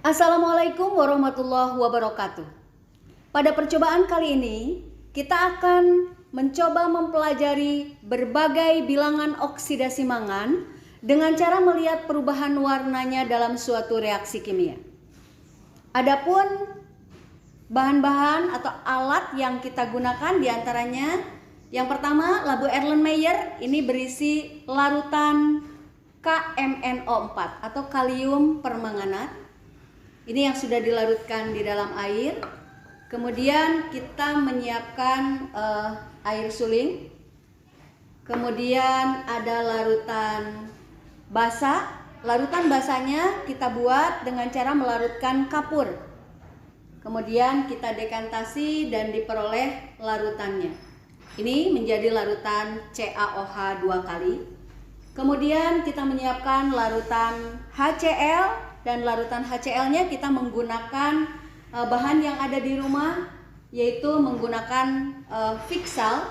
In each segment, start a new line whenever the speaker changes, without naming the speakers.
Assalamualaikum warahmatullahi wabarakatuh. Pada percobaan kali ini, kita akan mencoba mempelajari berbagai bilangan oksidasi mangan dengan cara melihat perubahan warnanya dalam suatu reaksi kimia. Adapun bahan-bahan atau alat yang kita gunakan diantaranya, yang pertama labu Erlenmeyer, ini berisi larutan KMNO4 atau kalium permanganat. Ini yang sudah dilarutkan di dalam air. Kemudian kita menyiapkan air suling. Kemudian ada larutan basa. Larutan basanya kita buat dengan cara melarutkan kapur. Kemudian kita dekantasi dan diperoleh larutannya. Ini menjadi larutan CaOH 2 kali. Kemudian kita menyiapkan larutan HCl, dan larutan HCl-nya kita menggunakan bahan yang ada di rumah, yaitu menggunakan Fixal.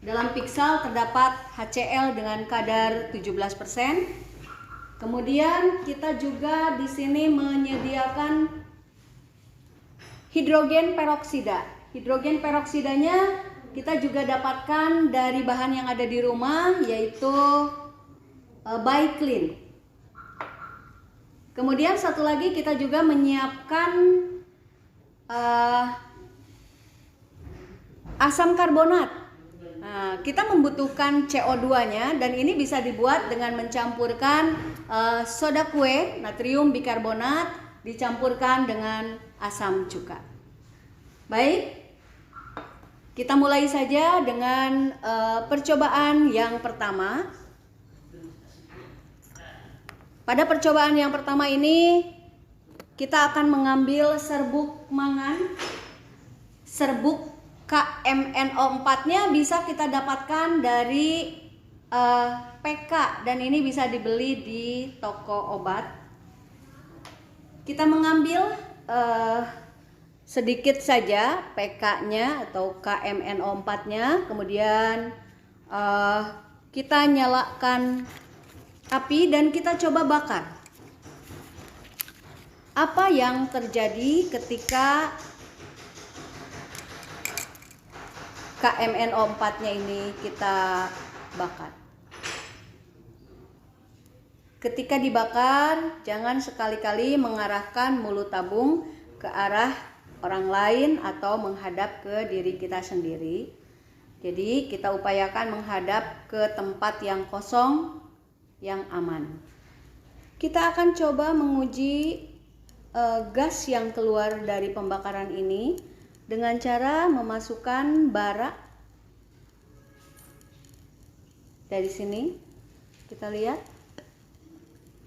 Dalam Fixal terdapat HCl dengan kadar 17%. Kemudian kita juga di sini menyediakan hidrogen peroksida. Hidrogen peroksidanya kita juga dapatkan dari bahan yang ada di rumah, yaitu Biclean. Kemudian satu lagi kita juga menyiapkan asam karbonat. Nah, kita membutuhkan CO2-nya, dan ini bisa dibuat dengan mencampurkan soda kue, natrium bikarbonat, dicampurkan dengan asam cuka. Baik, kita mulai saja dengan percobaan yang pertama. Pada percobaan yang pertama ini kita akan mengambil serbuk mangan. Serbuk KMNO4-nya bisa kita dapatkan dari PK, dan ini bisa dibeli di toko obat. Kita mengambil sedikit saja PK-nya atau KMNO4-nya. Kemudian kita nyalakan api dan kita coba bakar. Apa yang terjadi ketika KMNO4-nya ini kita bakar? Ketika dibakar, jangan sekali-kali mengarahkan mulut tabung ke arah orang lain atau menghadap ke diri kita sendiri. Jadi kita upayakan menghadap ke tempat yang kosong, yang aman. Kita akan coba menguji gas yang keluar dari pembakaran ini dengan cara memasukkan bara. Dari sini kita lihat,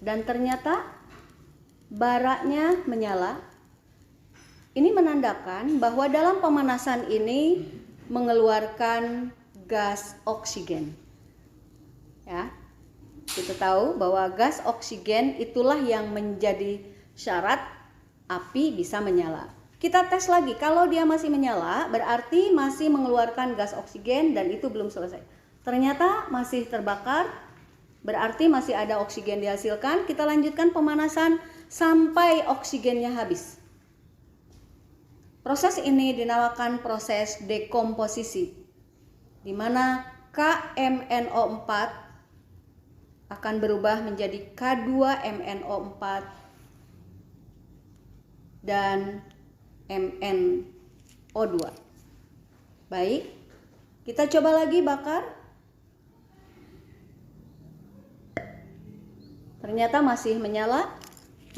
dan ternyata baranya menyala. Ini menandakan bahwa dalam pemanasan ini mengeluarkan gas oksigen. Ya. Kita tahu bahwa gas oksigen itulah yang menjadi syarat api bisa menyala. Kita tes lagi, kalau dia masih menyala berarti masih mengeluarkan gas oksigen dan itu belum selesai. Ternyata masih terbakar, berarti masih ada oksigen dihasilkan. Kita lanjutkan pemanasan sampai oksigennya habis. Proses ini dinamakan proses dekomposisi, di mana KMNO4 akan berubah menjadi K2MNO4 dan MnO2. Baik, kita coba lagi bakar. Ternyata masih menyala,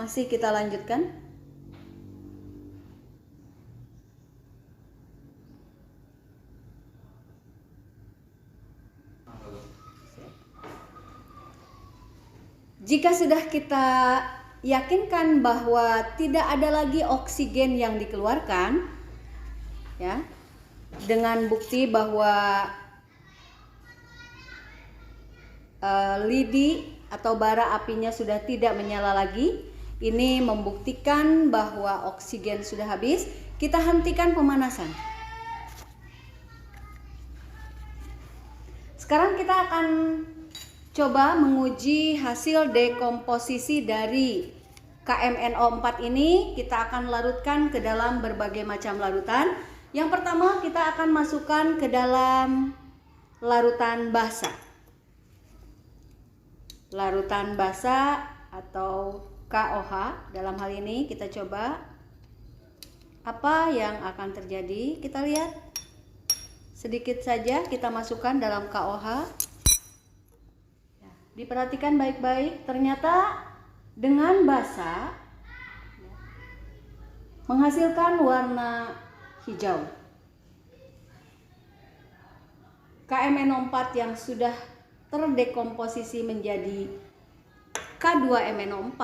masih kita lanjutkan. Jika sudah kita yakinkan bahwa tidak ada lagi oksigen yang dikeluarkan, ya, dengan bukti bahwa lidi atau bara apinya sudah tidak menyala lagi, ini membuktikan bahwa oksigen sudah habis. Kita hentikan pemanasan. Sekarang kita akan coba menguji hasil dekomposisi dari KMNO4 ini kita akan larutkan ke dalam berbagai macam larutan. Yang pertama kita akan masukkan ke dalam larutan basa. Larutan basa atau KOH. Dalam hal ini kita coba apa yang akan terjadi. Kita lihat sedikit saja kita masukkan dalam KOH. Diperhatikan baik-baik, ternyata dengan basa menghasilkan warna hijau. KMNO4 yang sudah terdekomposisi menjadi K2MNO4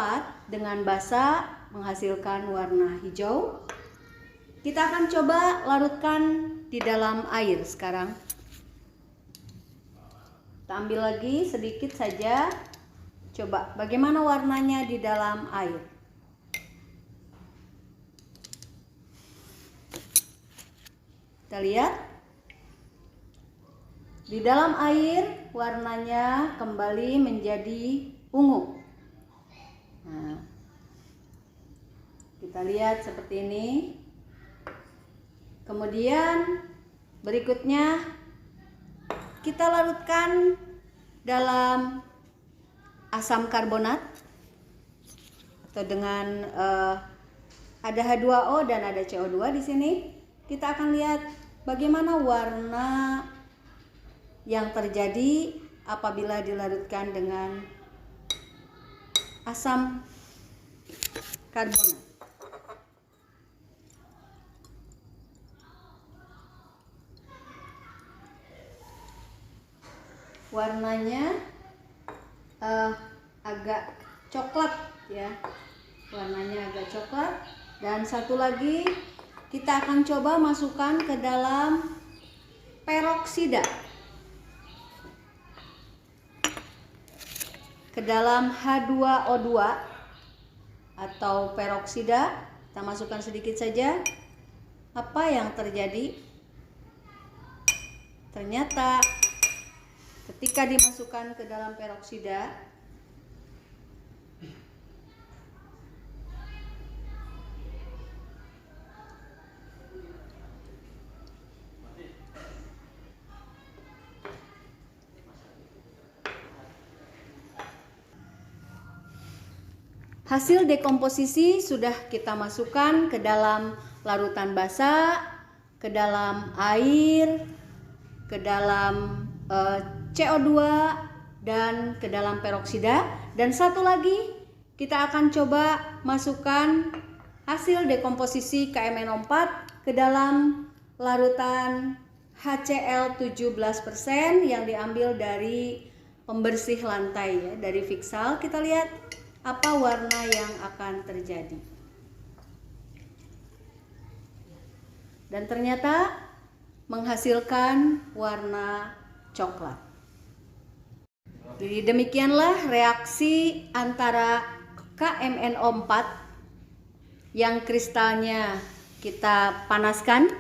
dengan basa menghasilkan warna hijau. Kita akan coba larutkan di dalam air sekarang. Kita ambil lagi sedikit saja. Coba bagaimana warnanya di dalam air. Kita lihat. Di dalam air warnanya kembali menjadi ungu. Nah, kita lihat seperti ini. Kemudian berikutnya kita larutkan dalam asam karbonat atau dengan ada H2O dan ada CO2 di sini. Kita akan lihat bagaimana warna yang terjadi apabila dilarutkan dengan asam karbonat. Warnanya agak coklat ya, warnanya agak coklat. Dan satu lagi kita akan coba masukkan ke dalam peroksida, ke dalam H2O2 atau peroksida. Kita masukkan sedikit saja. Apa yang terjadi? Ternyata ketika dimasukkan ke dalam peroksida, hasil dekomposisi sudah kita masukkan ke dalam larutan basa, ke dalam air, ke dalam CO2 dan ke dalam peroksida. Dan satu lagi kita akan coba masukkan hasil dekomposisi KMNO4 ke dalam larutan HCl 17% yang diambil dari pembersih lantai ya, dari Fixal. Kita lihat apa warna yang akan terjadi. Dan ternyata menghasilkan warna coklat. Jadi demikianlah reaksi antara KMNO4 yang kristalnya kita panaskan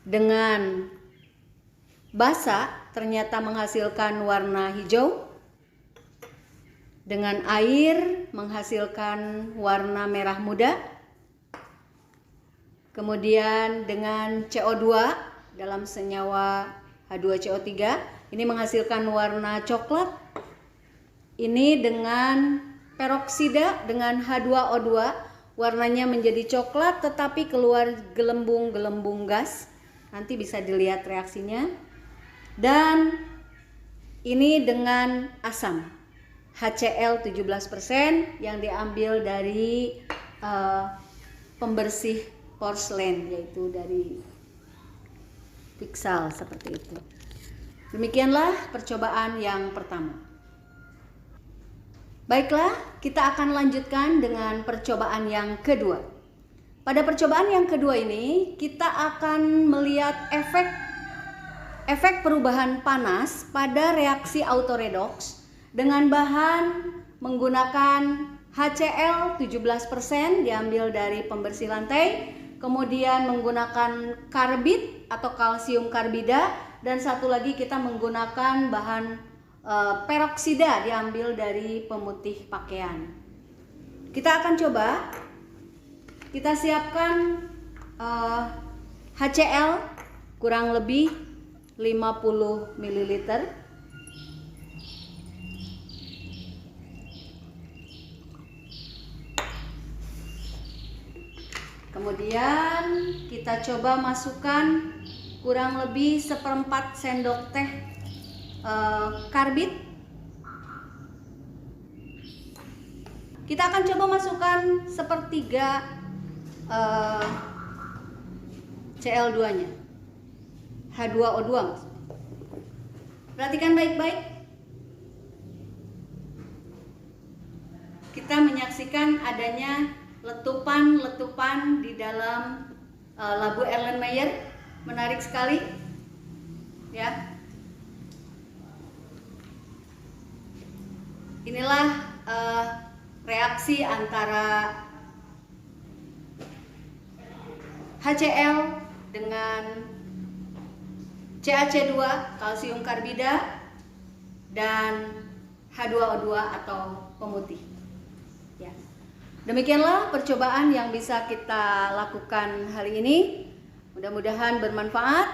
dengan basa, ternyata menghasilkan warna hijau. Dengan air menghasilkan warna merah muda. Kemudian dengan CO2 dalam senyawa H2CO3 ini menghasilkan warna coklat. Ini dengan peroksida dengan H2O2 warnanya menjadi coklat tetapi keluar gelembung-gelembung gas. Nanti bisa dilihat reaksinya. Dan ini dengan asam HCl 17% yang diambil dari pembersih porselen, yaitu dari Fixal seperti itu. Demikianlah percobaan yang pertama. Baiklah, kita akan lanjutkan dengan percobaan yang kedua. Pada percobaan yang kedua ini kita akan melihat efek perubahan panas pada reaksi autoredox dengan bahan menggunakan HCl 17% diambil dari pembersih lantai, kemudian menggunakan karbid atau kalsium karbida, dan satu lagi kita menggunakan bahan peroksida diambil dari pemutih pakaian. Kita akan coba, kita siapkan HCl kurang lebih 50 ml. Kemudian kita coba masukkan kurang lebih 1/4 sendok teh karbit. Kita akan coba masukkan 1/3 Cl2-nya, H2O2. Perhatikan baik-baik. Kita menyaksikan adanya letupan-letupan di dalam labu Erlenmeyer. Menarik sekali, ya. Inilah reaksi antara HCl dengan CaC2 kalsium karbida dan H2O2 atau pemutih. Ya. Demikianlah percobaan yang bisa kita lakukan hari ini. Mudah-mudahan bermanfaat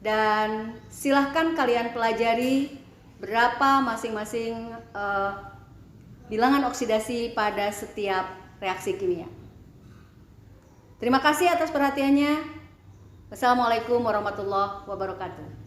dan silahkan kalian pelajari berapa masing-masing bilangan oksidasi pada setiap reaksi kimia. Terima kasih atas perhatiannya. Wassalamualaikum warahmatullahi wabarakatuh.